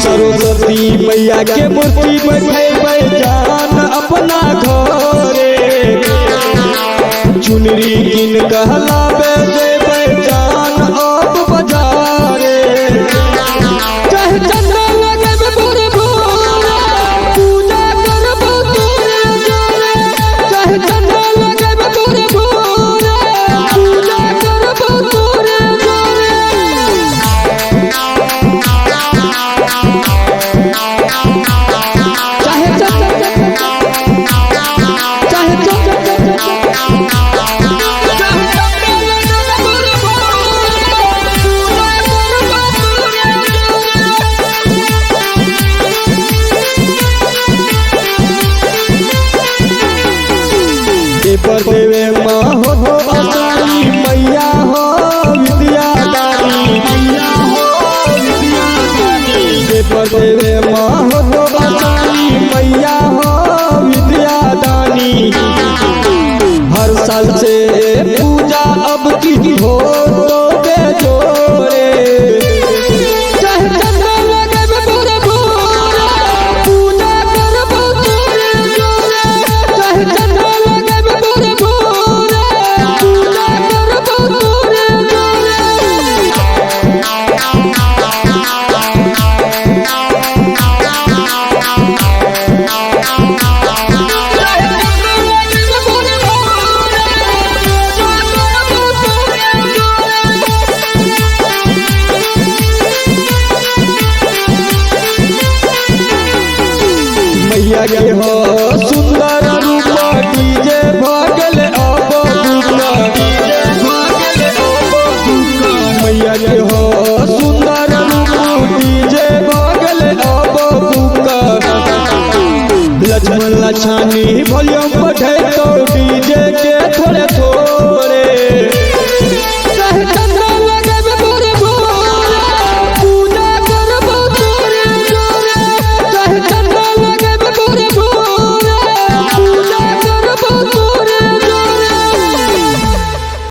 सरस्वती मैया के मूर्ति बैठे जान अपना घरे चुनरी किन कहलावे जेबै जान अब बाजारे चाहे चंदा लगेबे भोरे भोरे पूजा करबो तोरे जोरे चाहे चंदा लगेबे भोरे भोरे पूजा करबो तोरे जोरे पर देवे माँ हो असारी मैया हो विद्या दानी मैया हो विद्या दानी पर देवे माँ हो असारी मैया हो विद्या दानी हर साल से पूजा अब की हो तो बेजोरे चाहे चंदा लगेबे भोरे भोरे पूजा करबो तोरे जोरे चाहे चंदा लगेबे भोरे भोरे पूजा करबो तोरे जोरे मैया के हो सुंदर रूप डीजे भगल अब मैया के हो सुंदर रूप डीजे भगल अब लक्ष्मण लछानी वॉल्यूम बढ़े